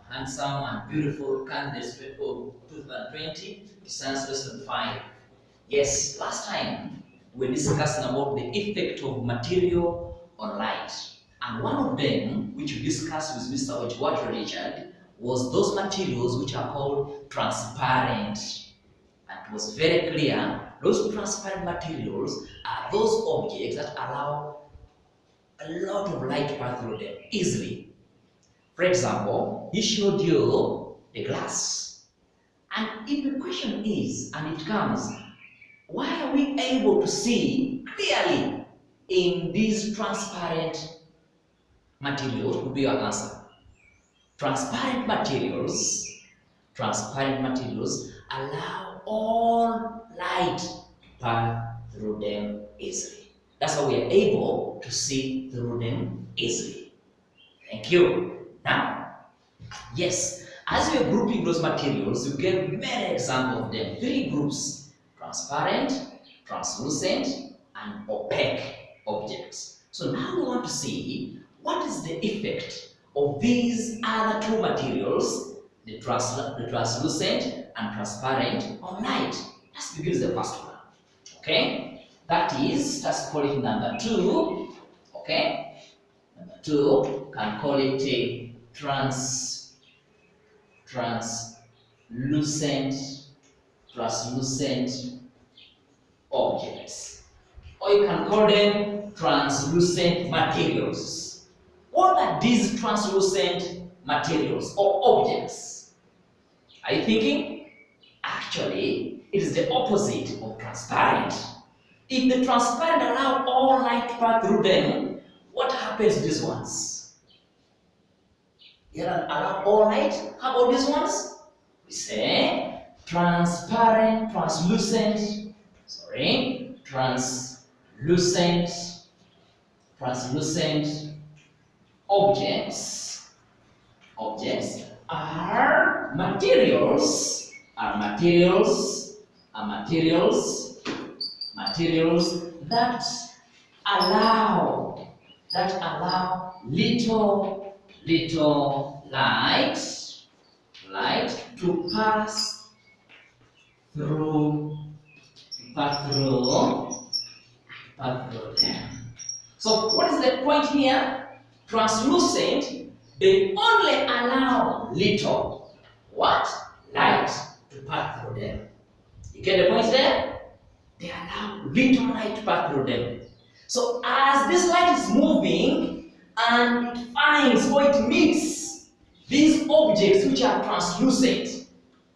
handsome and beautiful candidates for 2020 to Science Lesson 5. Yes, last time we discussed about the effect of material on light. And one of them, which we discussed with Mr. Ojwater Richard, was those materials which are called transparent. And it was very clear, those transparent materials are those objects that allow a lot of light pass through them easily. For example, he showed you the glass. And if the question is, and it comes, why are we able to see clearly in these transparent materials? Would be your answer. Transparent materials allow all light to pass through them easily. That's how we are able to see through them easily. Thank you. Now, yes, as we are grouping those materials, you get many examples of them. 3 groups: transparent, translucent, and opaque objects. So now we want to see what is the effect of these other 2 materials, the translucent and transparent, on light. Let's begin with the first one. Okay? Let's call it number 2. Okay? Number 2, can call it a translucent objects. Or you can call them translucent materials. What are these translucent materials or objects? Are you thinking? Actually, it is the opposite of transparent. If the transparent allow all light to pass through them, what happens to these ones? They allow all light. How about these ones? We say translucent objects are materials that allow little light to pass through them. So what is the point here? Translucent, they only allow little light to pass through them. You get the point there? They allow little light to pass through them. So as this light is moving and it finds or it meets these objects which are translucent,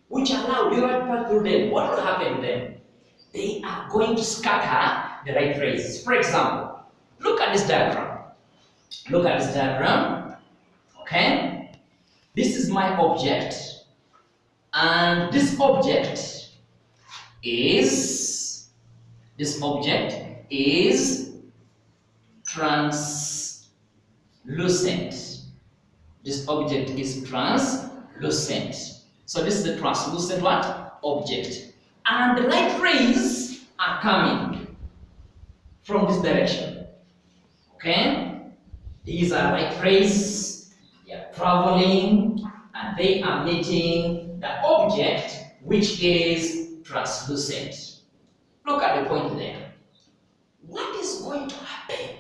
which allow little light to pass through them, what will happen to them? They are going to scatter the light rays. For example, look at this diagram. Okay? This is my object, and this object is translucent. This object is translucent. So this is the translucent object. And the light rays are coming from this direction. Okay? These are light rays. They are traveling and they are meeting the object which is translucent. Look at the point there. What is going to happen?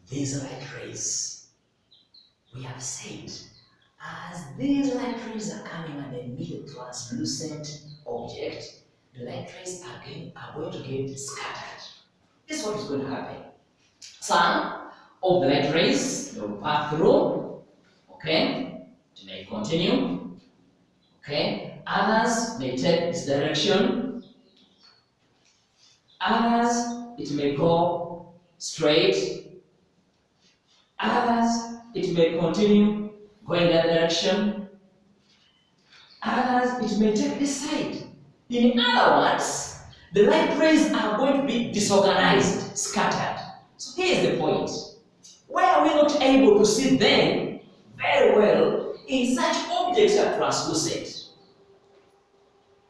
These light rays, we have said, as these light rays are coming and they meet the translucent object, the light rays are going to get scattered. This is what is going to happen. Some of the light rays will pass through. Okay, it may continue. Okay, others may take this direction. Others, it may go straight. Others, it may continue going that direction. Others, it may take this side. In other words, the light rays are going to be disorganized, scattered. So here's the point. Why are we not able to see them very well in such objects that are translucent?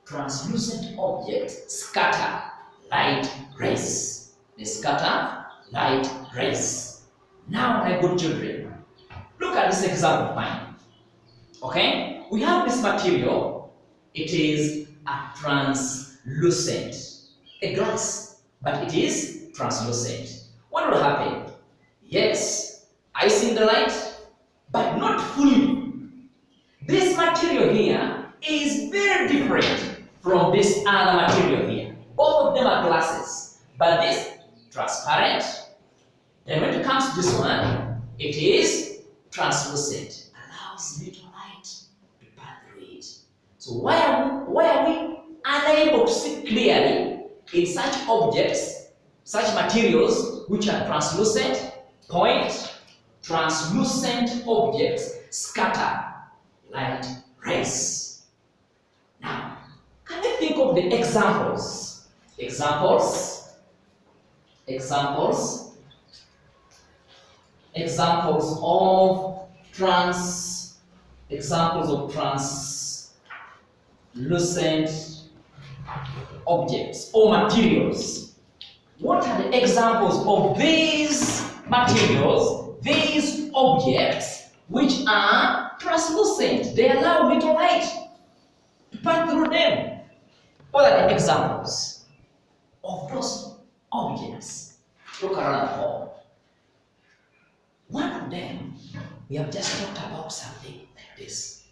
Translucent objects scatter light rays. They scatter light rays. Now, my good children, look at this example of mine. Okay? We have this material. It is a translucent. A glass, but it is translucent. What will happen? Yes, I see the light, but not fully. This material here is very different from this other material here. Both of them are glasses, but this transparent. Then when it comes to this one, it is translucent. Allows little light to pass through it. So why are we unable to see clearly in such objects, such materials which are translucent? Point: translucent objects scatter light rays. Now, can you think of the examples? Examples of translucent objects or materials. What are the examples of these materials, these objects, which are translucent? They allow little light to pass through them. What are the examples of those objects? Look around the hall. One of them, we have just talked about something like this.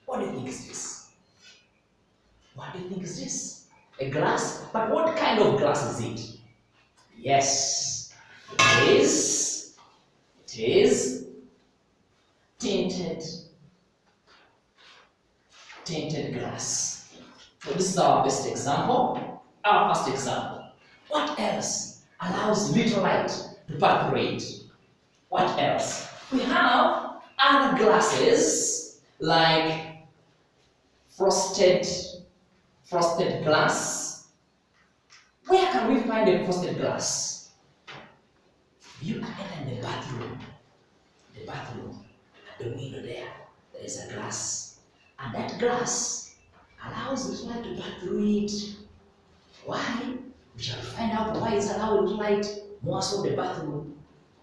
What do you think is this? What do you think is this? A glass? But what kind of glass is it? Yes, it is tinted glass. So this is our best example, our first example. What else allows little light to pass through it? What else? We have other glasses like frosted glass. Where can we find a frosted glass? You can enter the bathroom. At the window there is a glass. And that glass allows the light to pass through it. Why? We shall find out why it's allowing light more so the bathroom.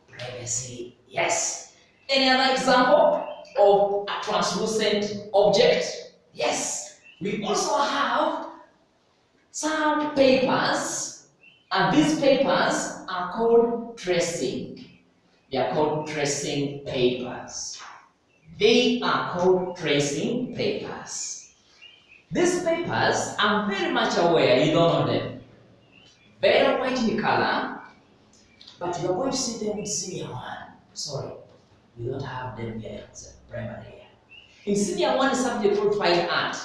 Privacy. Yes. Any other example of a translucent object? Yes. We also have some papers, and these papers are called tracing. They are called tracing papers. They are called tracing papers. These papers, I'm very much aware you don't know them. Very white in color, but you're going to see them in senior one. Sorry, we don't have them yet. It's a primary here. In senior one subject called fine art,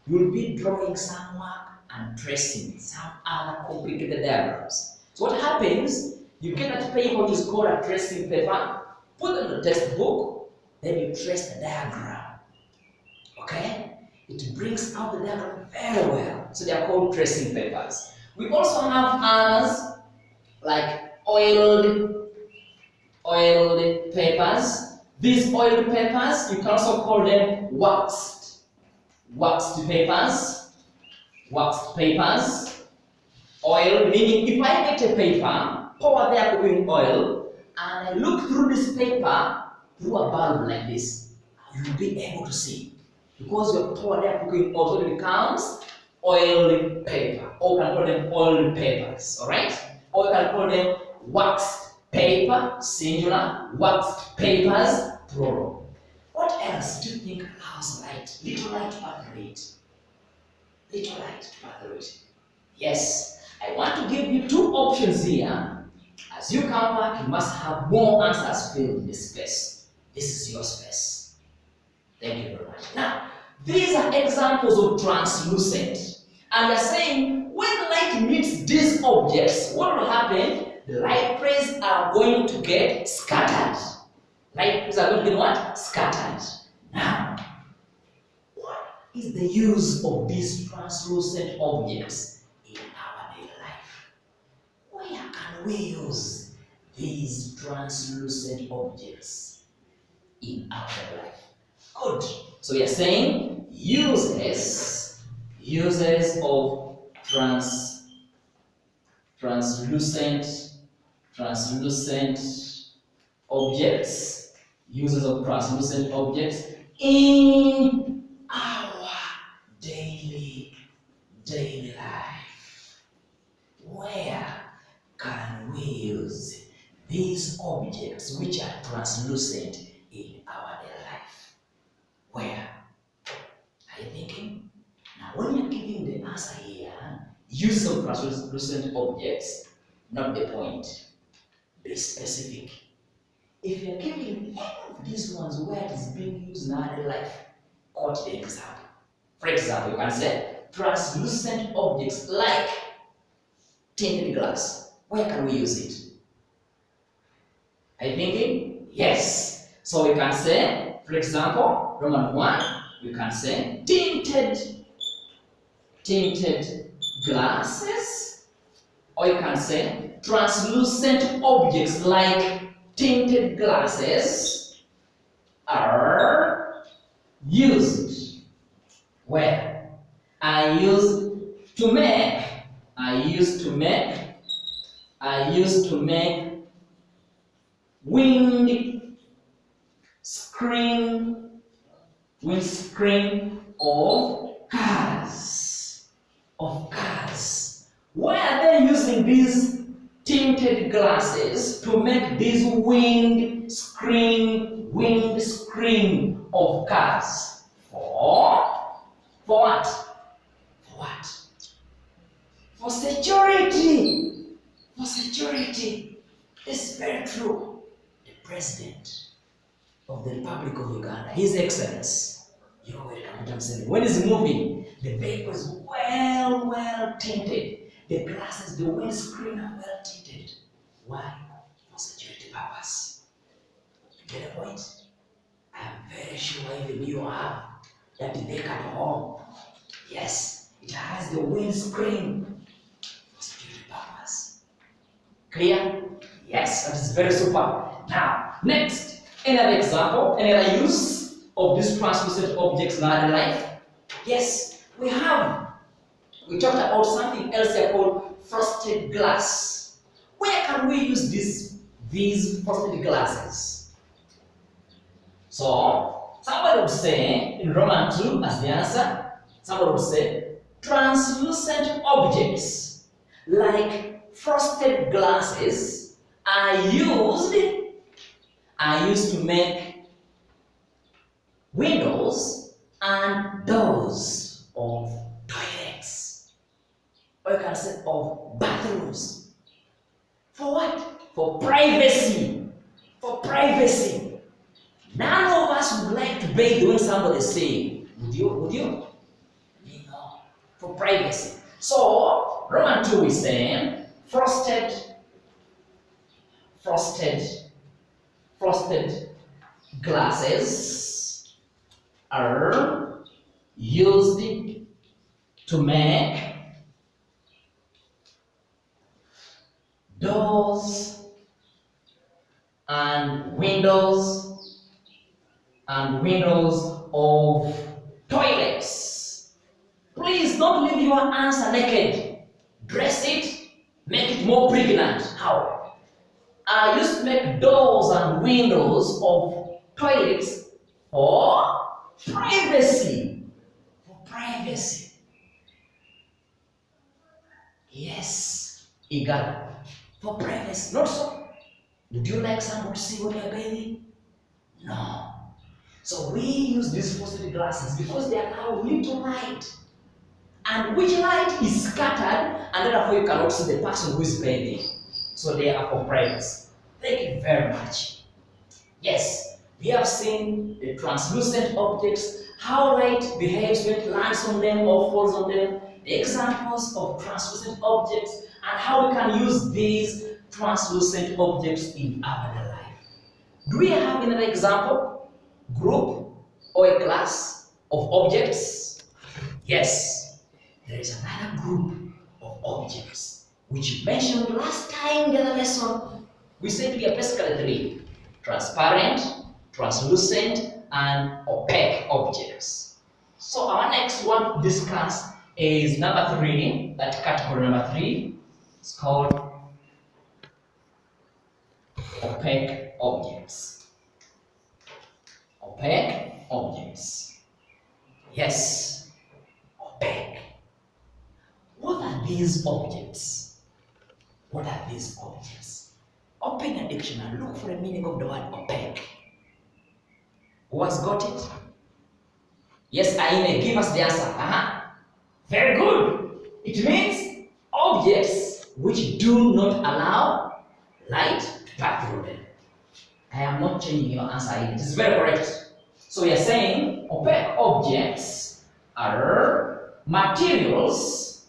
you'll be drawing some work and tracing some other complicated diagrams. So what happens, you get that paper which is called a tracing paper, put it in the textbook, then you trace the diagram. Okay? It brings out the diagram very well. So they are called tracing papers. We also have others like oiled papers. These oiled papers, you can also call them waxed papers. Oil, meaning if I get a paper, pour there cooking oil, and I look through this paper through a bulb like this, you'll be able to see. Because your pour there cooking oil, so it becomes oiled paper. Or you can call them oiled papers, alright? Or you can call them waxed paper, singular, waxed papers, plural. What else do you think allows light? Little light to pass through it. Little light to pass through it. Yes, I want to give you two options here. As you come back, you must have more answers filled in this space. This is your space. Thank you very much. Now, these are examples of translucent. And they're saying when light meets these objects, what will happen? The light rays are going to get scattered. Light rays are going to get what? Scattered. Now, what is the use of these translucent objects in our daily life? Where can we use these translucent objects in our daily life? Good. So we are saying uses of translucent objects. Uses of translucent objects. in our daily life. Where can we use these objects which are translucent in our daily life? Where? Are you thinking? Now, when you're giving the answer here, use some translucent objects, not the point. Be specific. If you're giving any of these ones where it is being used in our daily life, quote the example. For example, you can say translucent objects like tinted glass. Where can we use it? Are you thinking? Yes. So we can say, for example, Roman 1, we can say tinted glasses, or you can say translucent objects like tinted glasses are used. Where? I used to make windscreen of cars. Why are they using these tinted glasses to make these windscreen of cars? For what? For security. It's very true. The President of the Republic of Uganda, His Excellency, when he's moving, the vehicle is well tinted. The glasses, the windscreen are well tinted. Why? For security purpose. Get a point? I am very sure even you have that vehicle at home. Yes, it has the windscreen for security purpose. Clear? Yes, that is very super. Now, next, another example, another use of these translucent objects in our life. Yes, we talked about something else here called frosted glass. Where can we use these frosted glasses? So, somebody would say in Roman 2 as the answer, somebody would say translucent objects like frosted glasses are used to make windows and doors of toilets, or you can say of bathrooms. For what? For privacy. None of us would like to bathe when somebody is saying, would you? No. For privacy. So Roman 2 is saying frosted glasses are used to make doors and windows of toilets. Please don't leave your answer naked. Dress it, make it more pregnant. How? I used to make doors and windows of toilets for privacy. Yes, eager. For privacy. Not so. Would you like someone to see when you're bathing? No. So we use these frosted glasses because they allow little light. And which light is scattered, and therefore you cannot see the person who is bathing. So they are for privacy. Thank you very much. Yes, we have seen the translucent objects, how light behaves when it lands on them or falls on them, the examples of translucent objects, and how we can use these translucent objects in our life. Do we have another example, group, or a class of objects? Yes, there is another group of objects which we mentioned last time in the lesson. We said we are basically three: transparent, translucent, and opaque objects. So our next one to discuss is number 3, that category number 3. It's called opaque objects. Opaque objects. Yes, opaque. What are these objects? What are these objects? Open a dictionary, look for the meaning of the word opaque. Who has got it? Yes, Aine, give us the answer. Very good. It means objects which do not allow light to pass through them. I am not changing your answer. It is very correct. So we are saying opaque objects are materials,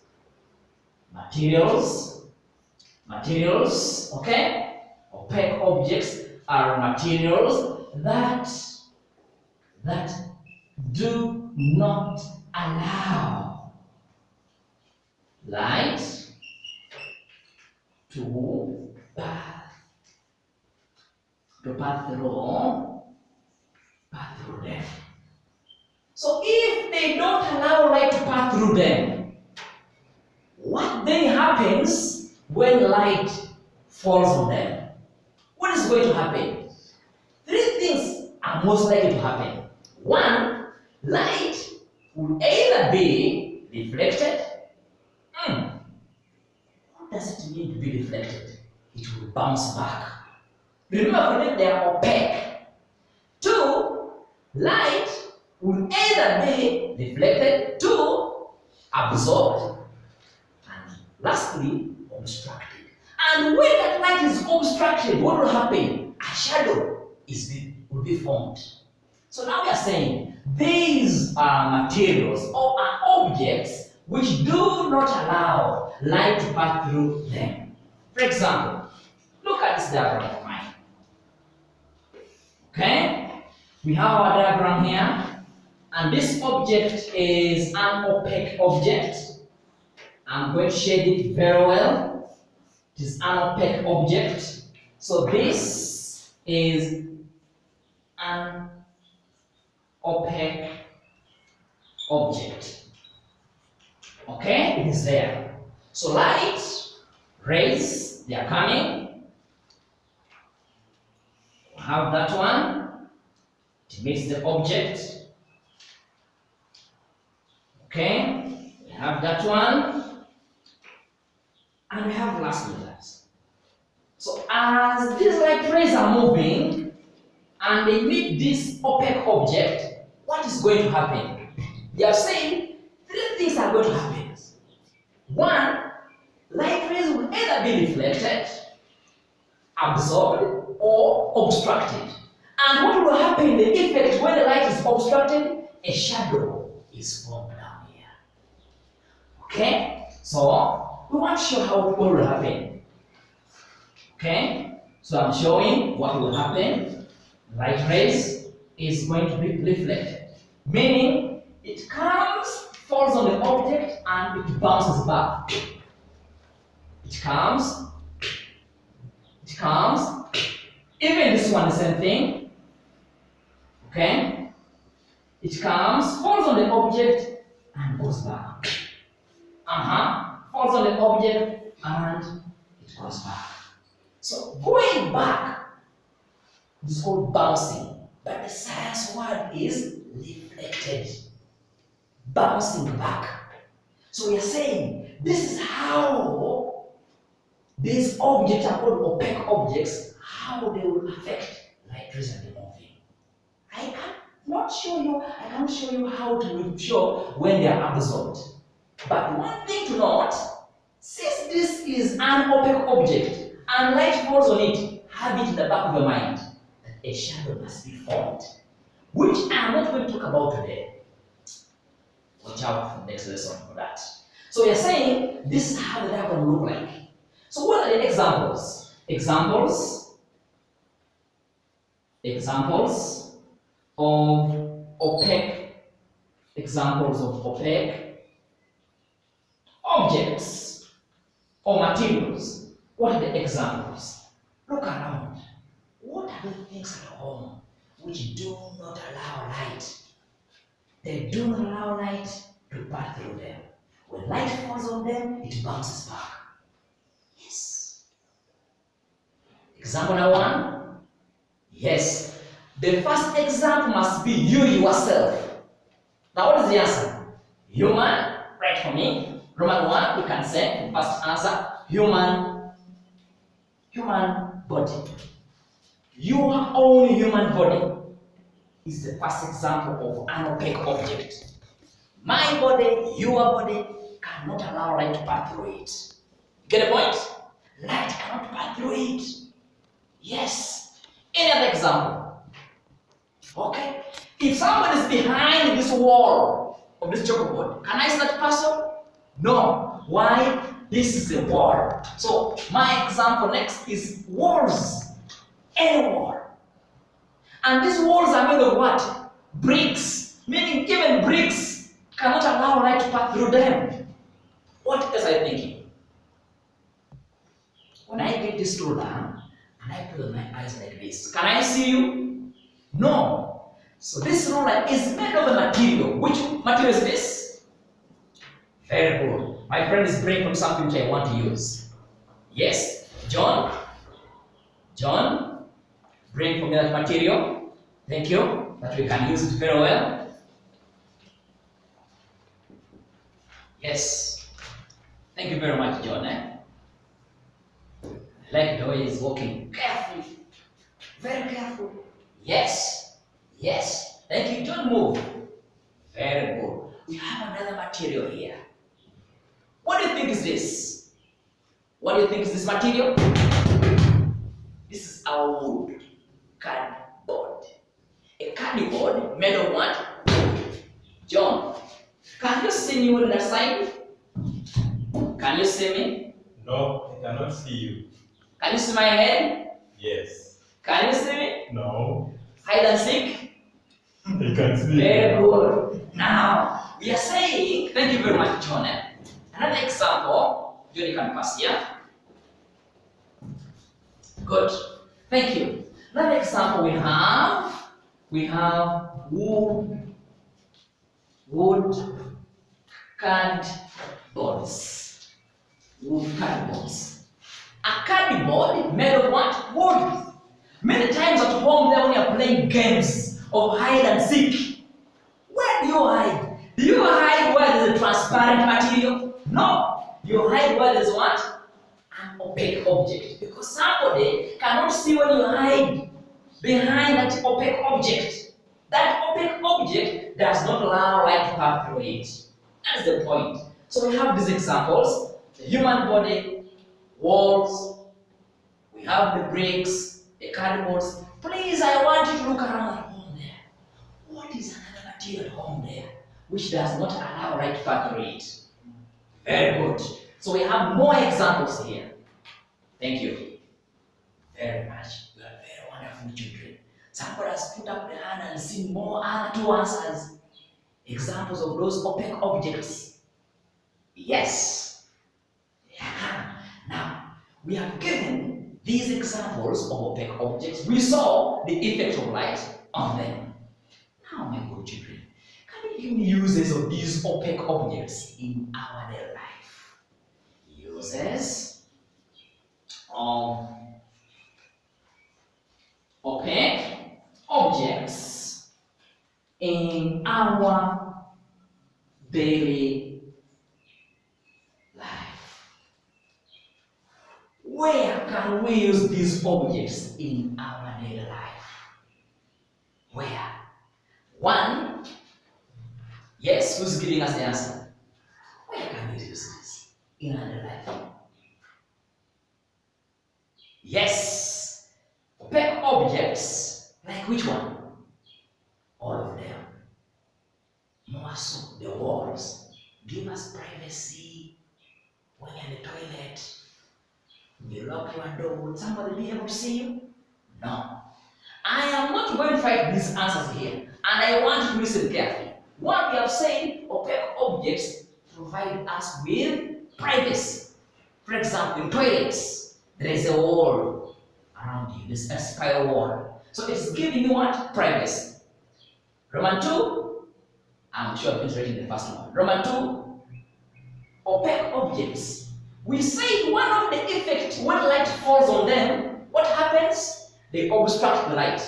okay? Opaque objects are materials that do not allow light to pass through them. So if they don't allow light to pass through them, what then happens when light falls on them? What is going to happen? Three things are most likely to happen. One, light will either be reflected. What does it mean to be reflected? It will bounce back. Remember, for them, they are opaque. Two, light will either be reflected, two, absorbed, and lastly, obstructed. And when that light is obstructed, what will happen? A shadow will be formed. So now we are saying these are materials or are objects which do not allow light to pass through them. For example, look at this diagram of mine. Okay? We have our diagram here, and this object is an opaque object. I'm going to shade it very well. It is an opaque object. So this is an opaque object. Okay, it is there. So light rays, they are coming. We have that one. It meets the object. Okay, we have that one. And we have lastly that. So as these light rays are moving and they meet this opaque object, what is going to happen? They are saying three things are going to happen. One, light rays will either be reflected, absorbed, or obstructed. And what will happen, the effect when the light is obstructed? A shadow is formed down here. Okay? So, we want to show how what will happen. Okay? So I'm showing what will happen. Light rays is going to be reflected. Meaning, it comes, falls on the object, and it bounces back. It comes. Even this one, the same thing. Okay? It comes, falls on the object, and goes back. Falls on the object, and it goes back. So going back is called bouncing, but the science word is reflected. Bouncing back. So we are saying this is how these objects are called opaque objects, how they will affect light rays and the moving. I cannot show you how to show when they are absorbed. But one thing to note, since this is an opaque object and light falls on it, have it in the back of your mind that a shadow must be formed, which I am not going to talk about today. Watch out for the next lesson for that. So we are saying this is how the diagram will look like. So what are the examples? Examples of opaque objects or materials. What are the examples? Look around. What are the things at home which do not allow light? They do not allow light to pass through them. When light falls on them, it bounces back. Yes. Example number one. Yes. The first example must be you yourself. Now what is the answer? Human, right for me. Roman 1, we can say, the first answer, human body. Your own human body is the first example of an opaque object. My body, your body, cannot allow light to pass through it. Get the point? Light cannot pass through it. Yes. Any other example? Okay. If someone is behind this wall of this chalkboard, can I see that person? No. Why? This is a wall. So my example next is walls. Any wall. And these walls are made of what? Bricks. Meaning even bricks cannot allow light to pass through them. What else are you thinking? When I get this ruler and I put my eyes like this, can I see you? No. So this ruler is made of a material. Which material is this? Very good. My friend is bringing from something which I want to use. Yes, John, bring for me that material. Thank you. That we can use it very well. Yes. Thank you very much, John. I like the way he's walking. Careful. Very careful. Yes. Yes. Thank you. Don't move. Very good. We have another material here. What do you think is this? What do you think is this material? This is our wood. Cardboard. A cardboard made of what? Wood. John, can you see me on that side? Can you see me? No, I cannot see you. Can you see my head? Yes. Can you see me? No. Hide and seek? I can see Very you. good. Now, we are saying, thank you very much, John. Another example, John, you can pass here. Good. Thank you. Another example we have wood cardboards. Wood cardboards. A cardboard made of what? Wood. Many times at home there when you're playing games of hide and seek, where do you hide? Do you hide where there's a transparent material? No. You hide where there's what? An opaque object. Because somebody cannot see when you hide behind that opaque object. That opaque object does not allow light to pass through it. That's the point. So we have these examples: the human body, walls, we have the bricks, the cardboards. Please, I want you to look around at home there. What is another material at home there which does not allow light to pass through it? Very good. So we have more examples here. Thank you very much. You are very wonderful children. Somebody has put up the hand and seen more other two answers. Examples of those opaque objects. Yes. Yeah. Now, we have given these examples of opaque objects. We saw the effect of light on them. Now, my good children, can you give me uses of these opaque objects in our daily life? Uses of opaque objects in our daily life. Where can we use these objects in our daily life? Where? One, yes, who's giving us the answer? Where can we use this in our daily life? Yes, opaque objects, like which one? All of them. More so, the walls. Give us privacy when you're in the toilet. You lock your door, would somebody be able to see you? No. I am not going to fight these answers here, and I want you to listen carefully. What we have said, opaque objects provide us with privacy. For example, in toilets, there is a wall around you, this a spiral wall. So it's giving you what? Privacy. Roman 2, I'm sure I've been reading the first one. Roman 2, opaque objects. We say one of the effects when light falls on them, what happens? They obstruct the light.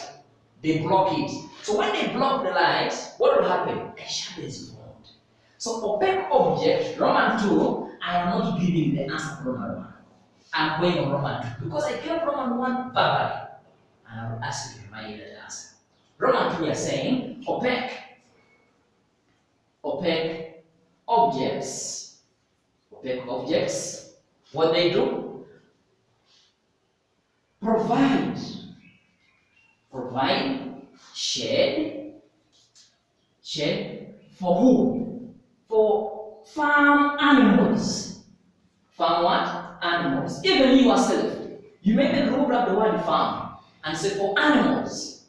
They block it. So when they block the light, what will happen? A shadow is formed. So opaque object, Roman 2, I am not giving the answer for Roman 1. I'm going on Roman 2 because I gave Roman 1 verbally. And I will ask you to remind you that answer. Roman 2, we are saying opaque objects. Opaque objects, what they do? Provide shade for who? For farm animals. Farm what? Animals. Even you yourself. You may even rule up the word farm and say for animals.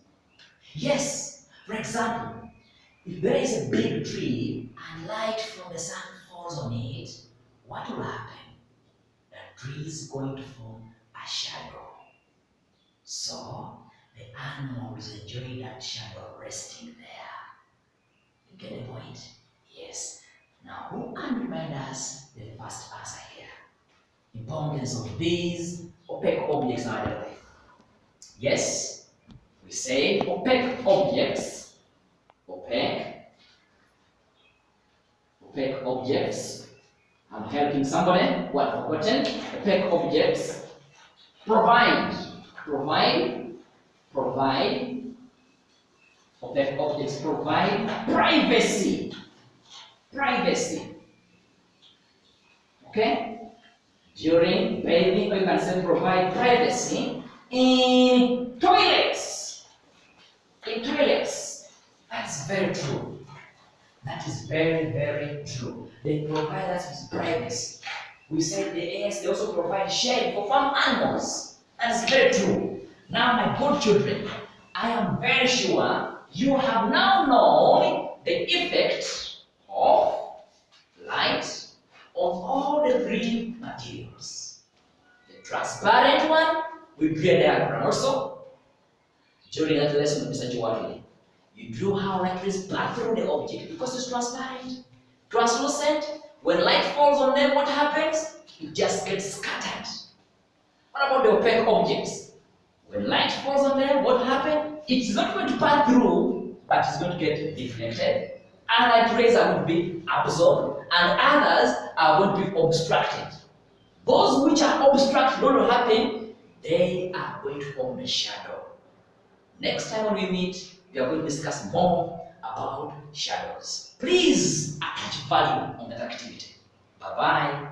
Yes. For example, if there is a big tree and light from the sun falls on it, what will happen? The tree is going to form a shadow. So the animals enjoy that shadow resting there. You get the point? Yes. Now who can remind us the first answer here? Importance of these opaque objects in our life. Yes, we say opaque objects. Opaque objects. I'm helping somebody who had forgotten. Opaque objects provide. Opaque objects provide privacy. Okay? During bathing, we can say provide privacy in toilets. That's very true. That is very, very true. They provide us with privacy. We say they also provide shade for farm animals. That is very true. Now, my good children, I am very sure you have now known the effect of light on all the three materials. The transparent one, we drew a diagram also. During that lesson with Mr. Joatili, you drew how light rays pass through the object because it's transparent. Translucent, when light falls on them, what happens? It just gets scattered. What about the opaque objects? When light falls on them, what happens? It's not going to pass through, but it's going to get deflected. And light rays are going to be absorbed, and others are going to be obstructed. Those which are obstructed, what will happen? They are going to form a shadow. Next time when we meet, we are going to discuss more about shadows. Please attach value on that activity. Bye-bye.